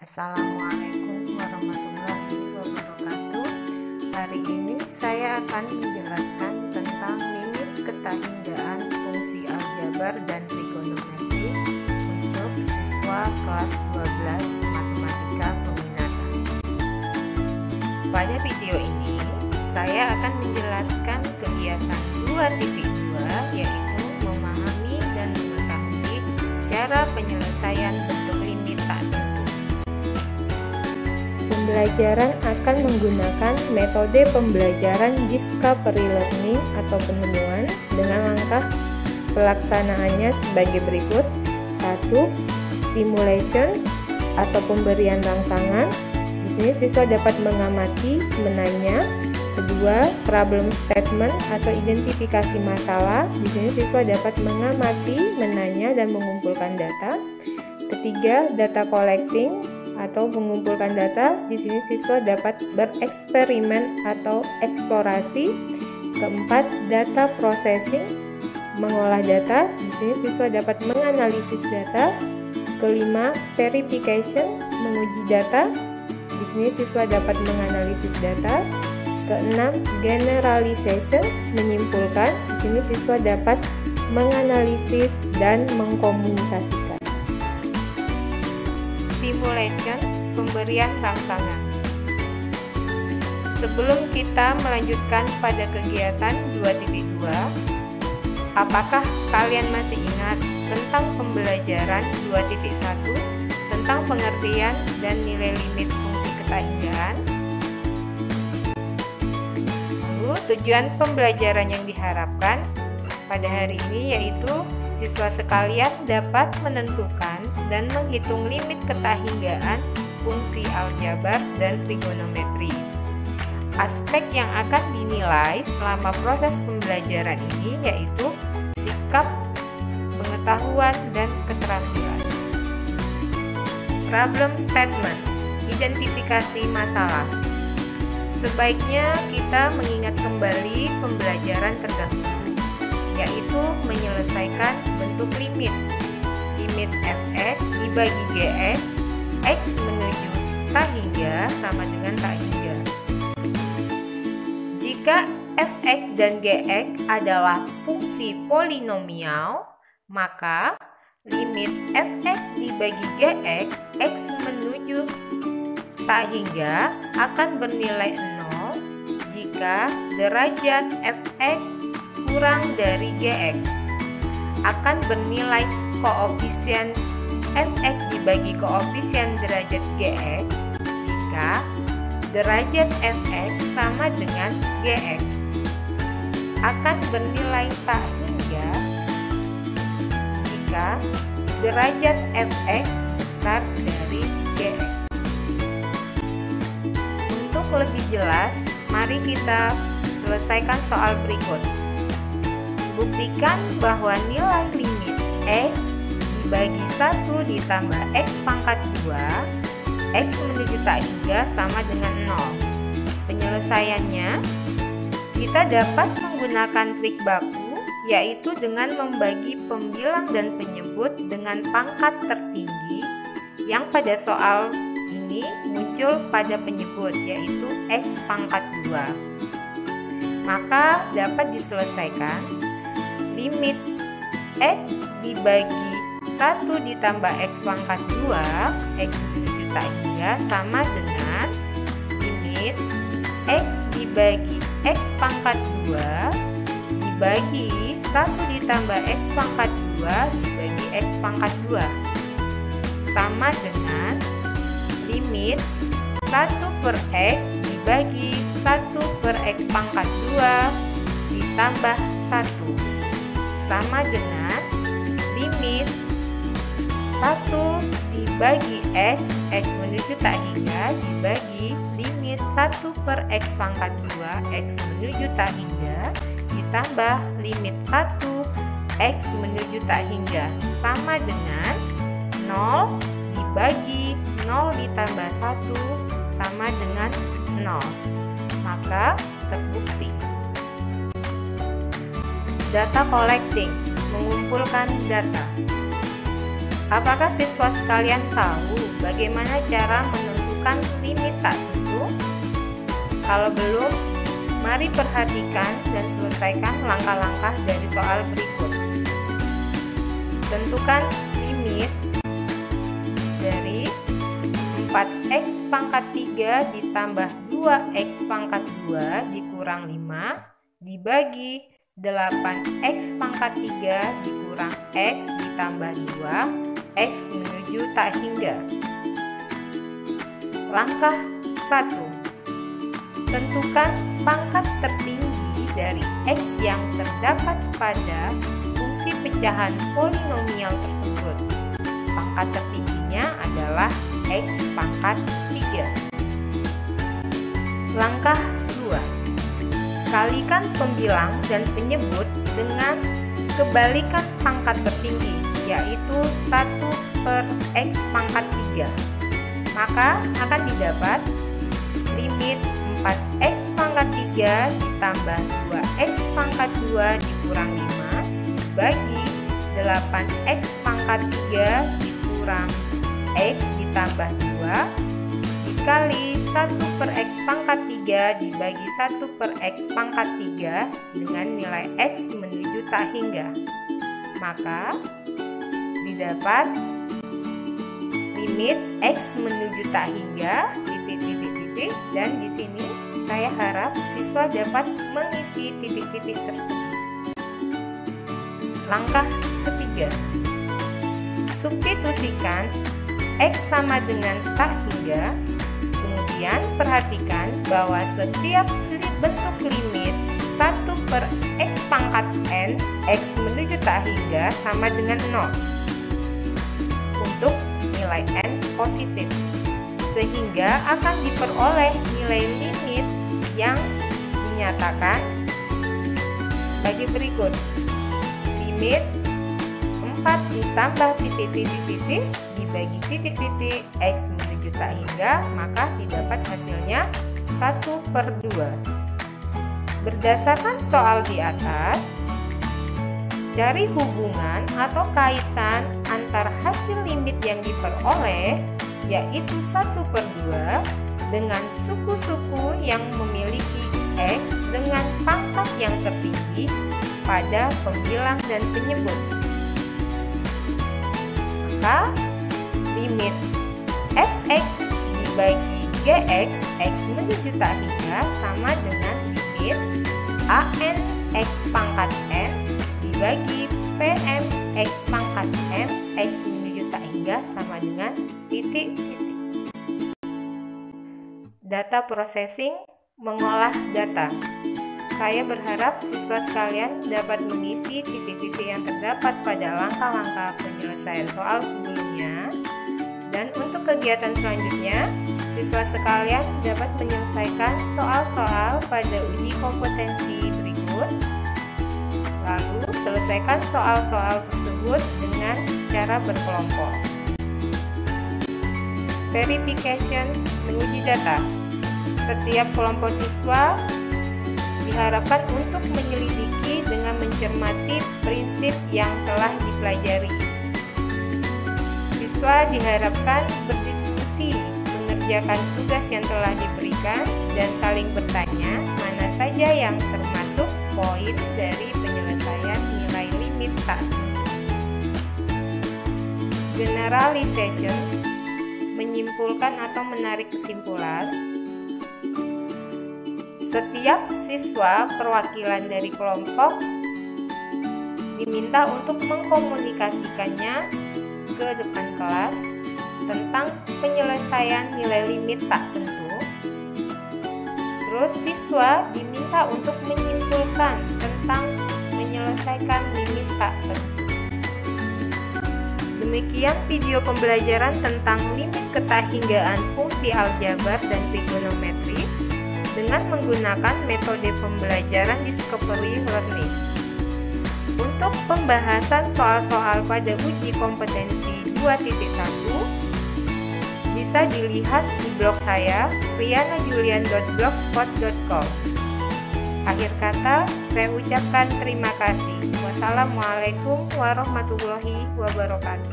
Assalamualaikum warahmatullahi wabarakatuh. Hari ini saya akan menjelaskan tentang limit ketahinggaan fungsi aljabar dan trigonometri untuk siswa kelas 12 matematika peminatan. Pada video ini saya akan menjelaskan kegiatan 2.2 yaitu memahami dan mengetahui cara penyelesaian bentuk limit tak tentu. Pembelajaran akan menggunakan metode pembelajaran discovery learning atau penemuan dengan langkah pelaksanaannya sebagai berikut. 1. Stimulation atau pemberian rangsangan. Di sini siswa dapat mengamati, menanya. 2. Problem statement atau identifikasi masalah. Di sini siswa dapat mengamati, menanya dan mengumpulkan data. 3. Data collecting atau mengumpulkan data. Di sini siswa dapat bereksperimen atau eksplorasi. 4. Data processing, mengolah data. Di sini siswa dapat menganalisis data. 5. Verification, menguji data. Di sini siswa dapat menganalisis data. 6. Generalization, menyimpulkan. Di sini siswa dapat menganalisis dan mengkomunikasikan. Stimulation, pemberian rangsangan. Sebelum kita melanjutkan pada kegiatan 2.2, apakah kalian masih ingat tentang pembelajaran 2.1 tentang pengertian dan nilai limit fungsi ketahinggaan? Lalu, tujuan pembelajaran yang diharapkan pada hari ini yaitu siswa sekalian dapat menentukan dan menghitung limit ketahinggaan fungsi aljabar dan trigonometri. Aspek yang akan dinilai selama proses pembelajaran ini yaitu sikap, pengetahuan, dan keterampilan. Problem statement, identifikasi masalah. Sebaiknya kita mengingat kembali pembelajaran terdahulu, yaitu menyelesaikan bentuk limit. Limit fx dibagi gx, x menuju tak hingga sama dengan tak hingga. Jika fx dan gx adalah fungsi polinomial, maka limit fx dibagi gx, x menuju tak hingga akan bernilai 0 jika derajat fx kurang dari gx, akan bernilai koefisien fx dibagi koefisien derajat gx jika derajat fx sama dengan gx, akan bernilai tak hingga jika derajat fx besar dari gx. Untuk lebih jelas, mari kita selesaikan soal berikut. Buktikan bahwa nilai limit x dibagi 1 ditambah x pangkat 2, x menuju tak hingga sama dengan 0. Penyelesaiannya, kita dapat menggunakan trik baku, yaitu dengan membagi pembilang dan penyebut dengan pangkat tertinggi yang pada soal ini muncul pada penyebut, yaitu x pangkat 2. Maka dapat diselesaikan limit x dibagi 1 ditambah x pangkat 2, x menuju tak hingga sama dengan limit x dibagi x pangkat 2 dibagi 1 ditambah x pangkat 2 dibagi x pangkat 2 sama dengan limit 1 per x dibagi 1 per x pangkat 2 ditambah 1 sama dengan limit 1 dibagi x, x menuju tak hingga dibagi limit 1 per x pangkat 2, x menuju tak hingga ditambah limit 1 x menuju tak hingga sama dengan 0 dibagi 0 ditambah 1 sama dengan 0. Maka terbukti. Data collecting, mengumpulkan data. Apakah siswa sekalian tahu bagaimana cara menentukan limit tak tentu? Kalau belum, mari perhatikan dan selesaikan langkah-langkah dari soal berikut. Tentukan limit dari 4x pangkat 3 ditambah 2x pangkat 2 dikurang 5 dibagi 8x pangkat 3 dikurang x ditambah 2 x menuju tak hingga. Langkah 1. Tentukan pangkat tertinggi dari x yang terdapat pada fungsi pecahan polinomial tersebut. Pangkat tertingginya adalah x pangkat 3. Langkah 2. Kalikan pembilang dan penyebut dengan kebalikan pangkat tertinggi, yaitu 1/x pangkat 3. Maka akan didapat limit 4x pangkat 3 ditambah 2x pangkat 2 dikurang 5 dibagi 8x pangkat 3 dikurang x ditambah 2 dikali 1/x pangkat 3 dibagi 1/x pangkat 3 dengan nilai x menuju tak hingga. Maka didapat limit x menuju tak hingga titik-titik-titik, dan di sini saya harap siswa dapat mengisi titik-titik tersebut. Langkah ketiga. Substitusikan x sama dengan tak hingga. Kemudian perhatikan bahwa setiap bentuk limit 1/x pangkat n x menuju tak hingga sama dengan 0 untuk nilai n positif, sehingga akan diperoleh nilai limit yang dinyatakan sebagai berikut. Limit 4 ditambah titik-titik-titik dibagi titik-titik x menuju tak hingga, maka didapat hasilnya 1/2. Berdasarkan soal di atas, cari hubungan atau kaitan antar hasil limit yang diperoleh, yaitu 1/2, dengan suku-suku yang memiliki x dengan pangkat yang tertinggi pada pembilang dan penyebut. Maka limit fx dibagi gx x menuju tak hingga sama dengan limit an x pangkat n dibagi pm x pangkat m x menuju tak hingga sama dengan titik-titik. Data processing, mengolah data. Saya berharap siswa sekalian dapat mengisi titik-titik yang terdapat pada langkah-langkah penyelesaian soal sebelumnya. Dan untuk kegiatan selanjutnya, siswa sekalian dapat menyelesaikan soal-soal pada uji kompetensi berikut. Lalu selesaikan soal-soal tersebut dengan cara berkelompok. Verification, menguji data. Setiap kelompok siswa diharapkan untuk menyelidiki dengan mencermati prinsip yang telah dipelajari. Siswa diharapkan berdiskusi, mengerjakan tugas yang telah diberikan, dan saling bertanya mana saja yang termasuk poin dari penyelesaian nilai limit tak tentu. Generalization, menyimpulkan atau menarik kesimpulan. Setiap siswa perwakilan dari kelompok diminta untuk mengkomunikasikannya ke depan kelas tentang penyelesaian nilai limit tak tentu. Terus siswa diminta untuk menyimpulkan tentang menyelesaikan limit tak tentu. Demikian video pembelajaran tentang limit ketahinggaan fungsi aljabar dan trigonometri dengan menggunakan metode pembelajaran Discovery Learning. Untuk pembahasan soal-soal pada uji kompetensi 2.1 bisa dilihat di blog saya rianajulian.blogspot.com. Akhir kata, saya ucapkan terima kasih. Wassalamualaikum warahmatullahi wabarakatuh.